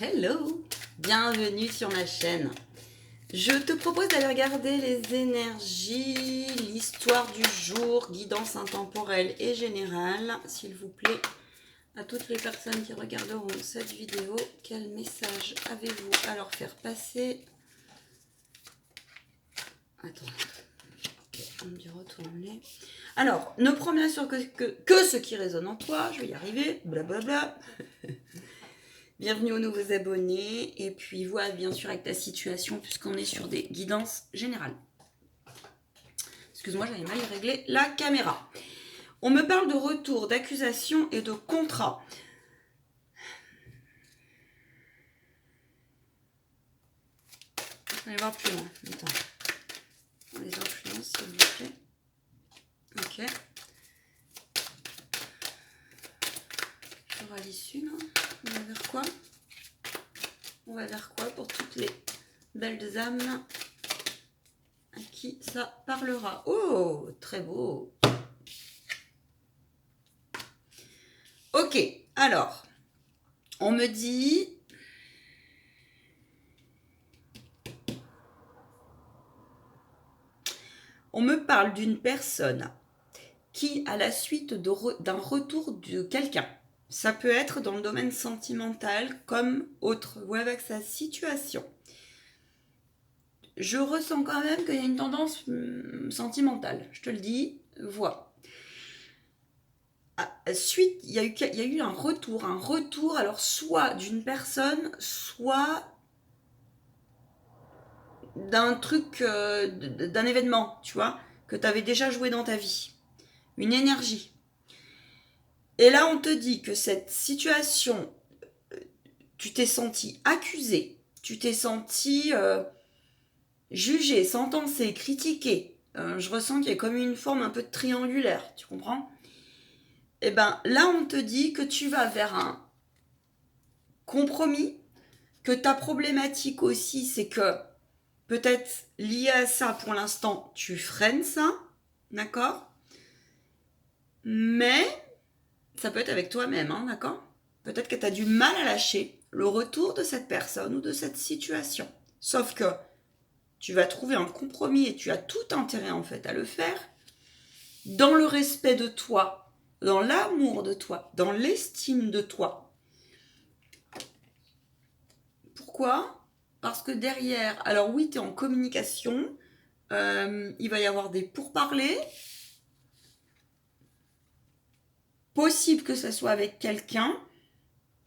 Hello, bienvenue sur ma chaîne. Je te propose d'aller regarder les énergies, l'histoire du jour, guidance intemporelle et générale. S'il vous plaît, à toutes les personnes qui regarderont cette vidéo, quel message avez-vous à leur faire passer? Attends, on me dit retourner. Alors, ne prends bien sûr que ce qui résonne en toi, je vais y arriver, blablabla. Bienvenue aux nouveaux abonnés, et puis vois bien sûr avec ta situation, puisqu'on est sur des guidances générales. Excuse-moi, j'avais mal réglé la caméra. On me parle de retour, d'accusation et de contrat. On va aller voir plus loin. Attends. Les influences, s'il vous plaît. Ok. À l'issue, là. On va vers quoi? On va vers quoi pour toutes les belles âmes à qui ça parlera? Oh, très beau. Ok, alors, on me dit... On me parle d'une personne qui, à la suite d'un retour de quelqu'un, ça peut être dans le domaine sentimental comme autre, ou avec sa situation. Je ressens quand même qu'il y a une tendance sentimentale, je te le dis, vois. Suite, il y a eu un retour, alors soit d'une personne, soit d'un truc, d'un événement, tu vois, que tu avais déjà joué dans ta vie. Une énergie. Et là, on te dit que cette situation, tu t'es senti accusé, tu t'es senti jugé, sentencé, critiqué. Je ressens qu'il y a comme une forme un peu triangulaire, tu comprends? Et bien là, on te dit que tu vas vers un compromis, que ta problématique aussi, c'est que peut-être lié à ça, pour l'instant, tu freines ça, d'accord? Mais ça peut être avec toi-même, hein, d'accord? Peut-être que tu as du mal à lâcher le retour de cette personne ou de cette situation. Sauf que tu vas trouver un compromis et tu as tout intérêt en fait à le faire dans le respect de toi, dans l'amour de toi, dans l'estime de toi. Pourquoi? Parce que derrière, alors oui, tu es en communication, il va y avoir des pourparlers, possible que ce soit avec quelqu'un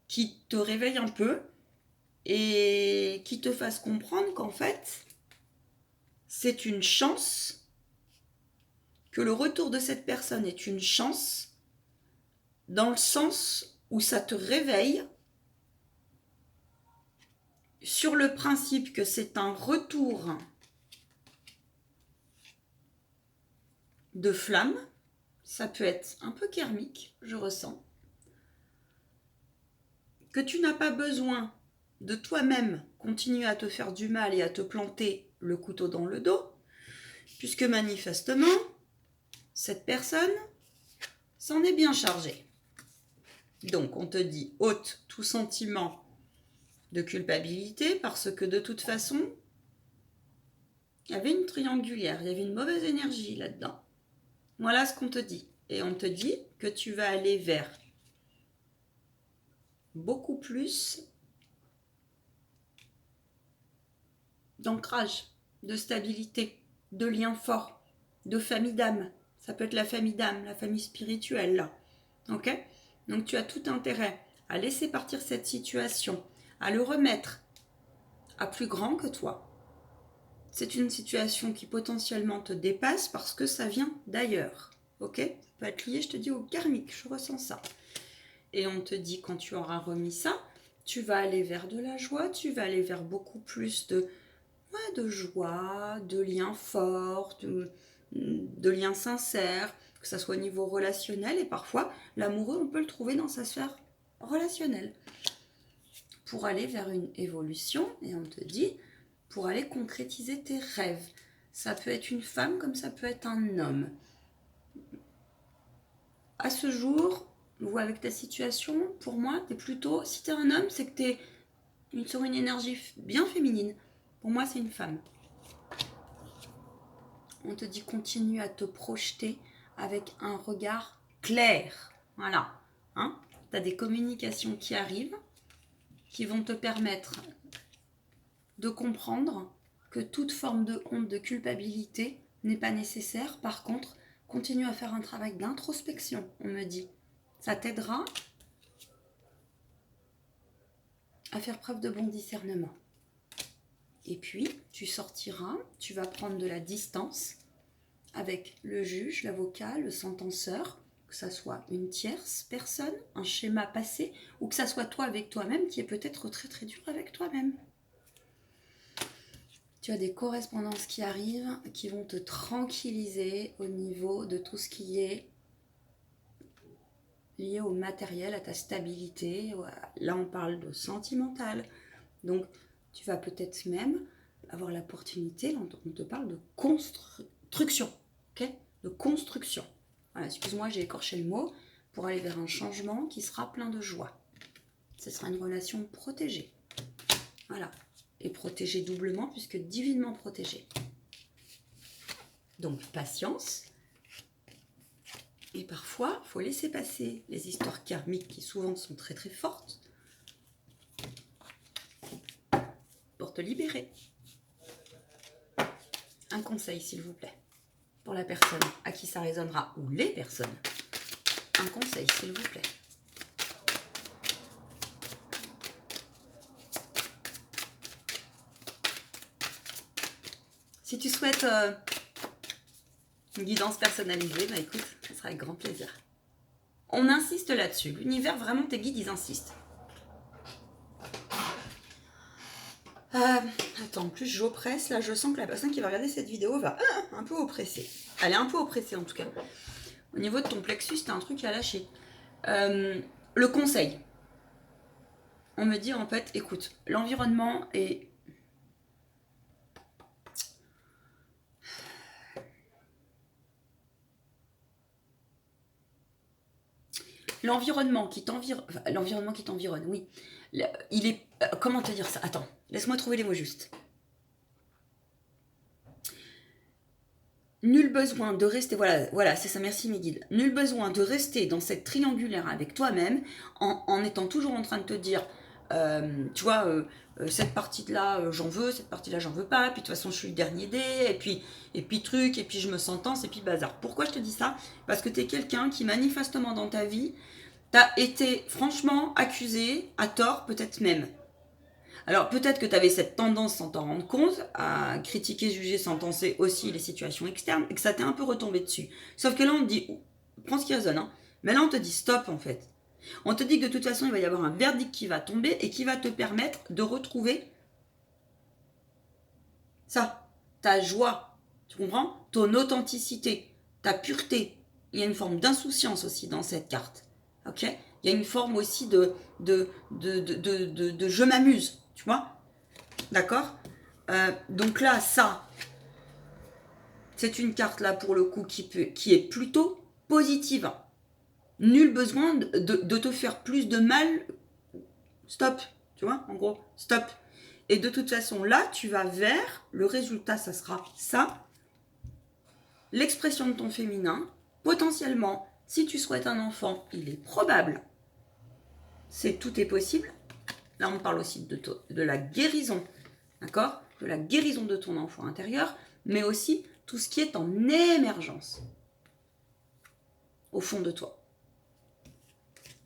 qui te réveille un peu et qui te fasse comprendre qu'en fait, c'est une chance, que le retour de cette personne est une chance, dans le sens où ça te réveille sur le principe que c'est un retour de flamme. Ça peut être un peu karmique, je ressens. Que tu n'as pas besoin de toi-même continuer à te faire du mal et à te planter le couteau dans le dos, puisque manifestement, cette personne s'en est bien chargée. Donc on te dit ôte tout sentiment de culpabilité, parce que de toute façon, il y avait une triangulaire, il y avait une mauvaise énergie là-dedans. Voilà ce qu'on te dit. Et on te dit que tu vas aller vers beaucoup plus d'ancrage, de stabilité, de liens forts, de famille d'âme. Ça peut être la famille d'âme, la famille spirituelle, là. Ok? Donc tu as tout intérêt à laisser partir cette situation, à le remettre à plus grand que toi. C'est une situation qui potentiellement te dépasse parce que ça vient d'ailleurs. Ok? Ça peut être lié, je te dis, au karmique, je ressens ça. Et on te dit, quand tu auras remis ça, tu vas aller vers de la joie, tu vas aller vers beaucoup plus de joie, de liens forts, de liens sincères, que ça soit au niveau relationnel, et parfois l'amoureux, on peut le trouver dans sa sphère relationnelle. Pour aller vers une évolution, et on te dit, pour aller concrétiser tes rêves. Ça peut être une femme comme ça peut être un homme. À ce jour, ou avec ta situation, pour moi, t'es plutôt, si t'es un homme, c'est que t'es Sur une énergie bien féminine. Pour moi, c'est une femme. On te dit continue à te projeter avec un regard clair. Voilà. Hein, tu as des communications qui arrivent, qui vont te permettre de comprendre que toute forme de honte, de culpabilité n'est pas nécessaire. Par contre, continue à faire un travail d'introspection, on me dit. Ça t'aidera à faire preuve de bon discernement. Et puis, tu sortiras, tu vas prendre de la distance avec le juge, l'avocat, le sentenceur, que ça soit une tierce personne, un schéma passé, ou que ça soit toi avec toi-même qui est peut-être très très dur avec toi-même. Tu as des correspondances qui arrivent, qui vont te tranquilliser au niveau de tout ce qui est lié au matériel, à ta stabilité. Là, on parle de sentimental. Donc, tu vas peut-être même avoir l'opportunité, on te parle de construction, ok, de construction. Voilà, excuse-moi, j'ai écorché le mot, pour aller vers un changement qui sera plein de joie. Ce sera une relation protégée. Voilà. Et protégée doublement, puisque divinement protégée. Donc, patience. Et parfois, il faut laisser passer les histoires karmiques qui souvent sont très très fortes pour te libérer. Un conseil, s'il vous plaît, pour la personne à qui ça résonnera, ou les personnes. Un conseil, s'il vous plaît. Si tu souhaites une guidance personnalisée, bah écoute, ça sera avec grand plaisir. On insiste là-dessus. L'univers, vraiment, tes guides, ils insistent. Attends, en plus j'oppresse, là je sens que la personne qui va regarder cette vidéo va un peu oppresser. Elle est un peu oppressée en tout cas. Au niveau de ton plexus, t'as un truc à lâcher. Le conseil. On me dit en fait, écoute, l'environnement est... L'environnement qui t'environne, oui. Il est... comment te dire ça? Attends, laisse-moi trouver les mots justes. Nul besoin de rester, voilà, c'est ça, merci mes guides. Nul besoin de rester dans cette triangulaire avec toi-même en étant toujours en train de te dire, tu vois, cette partie-là, j'en veux, cette partie-là, j'en veux pas, puis de toute façon, je suis le dernier dé, et puis truc, et puis je me sentence, et puis bazar. Pourquoi je te dis ça? Parce que tu es quelqu'un qui, manifestement dans ta vie, t'as été franchement accusé, à tort, peut-être même. Alors peut-être que tu avais cette tendance sans t'en rendre compte à critiquer, juger, sentencer aussi les situations externes et que ça t'est un peu retombé dessus. Sauf que là on te dit, prends ce qui résonne, hein, mais là on te dit stop en fait. On te dit que de toute façon il va y avoir un verdict qui va tomber et qui va te permettre de retrouver ça, ta joie, tu comprends? Ton authenticité, ta pureté. Il y a une forme d'insouciance aussi dans cette carte, ok? Il y a une forme aussi de je m'amuse. Tu vois? D'accord? Donc là, ça, c'est une carte là pour le coup qui est plutôt positive. Nul besoin de te faire plus de mal. Stop. Tu vois? En gros, stop. Et de toute façon, là, tu vas vers le résultat, ça sera ça. L'expression de ton féminin. Potentiellement, si tu souhaites un enfant, il est probable. Tout est possible. Là, on parle aussi de la guérison, d'accord? De la guérison de ton enfant intérieur, mais aussi tout ce qui est en émergence au fond de toi.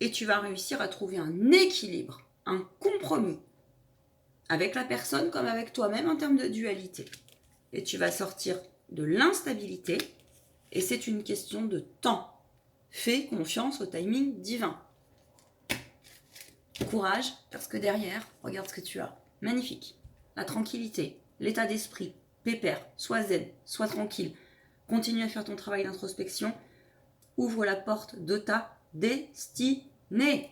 Et tu vas réussir à trouver un équilibre, un compromis avec la personne comme avec toi-même en termes de dualité. Et tu vas sortir de l'instabilité et c'est une question de temps. Fais confiance au timing divin. Courage, parce que derrière, regarde ce que tu as. Magnifique. La tranquillité, l'état d'esprit, pépère, sois zen, sois tranquille. Continue à faire ton travail d'introspection. Ouvre la porte de ta destinée.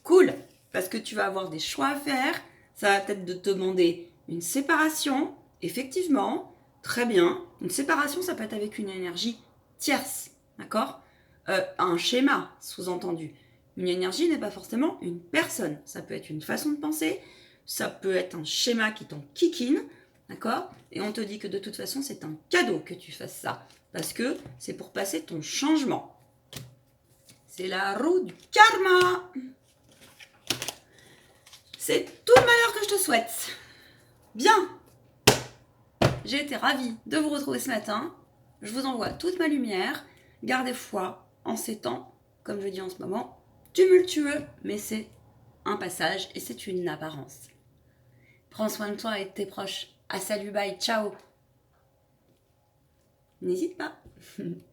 Cool, parce que tu vas avoir des choix à faire. Ça va peut-être te demander une séparation. Effectivement, très bien. Une séparation, ça peut être avec une énergie tierce, d'accord? Un schéma, sous-entendu. Une énergie n'est pas forcément une personne. Ça peut être une façon de penser, ça peut être un schéma qui t'en kikine, d'accord? Et on te dit que de toute façon, c'est un cadeau que tu fasses ça. Parce que c'est pour passer ton changement. C'est la roue du karma. C'est tout le malheur que je te souhaite. Bien. J'ai été ravie de vous retrouver ce matin. Je vous envoie toute ma lumière. Gardez foi en ces temps, comme je dis en ce moment, tumultueux, mais c'est un passage et c'est une apparence. Prends soin de toi et de tes proches. À salut, bye, ciao. N'hésite pas.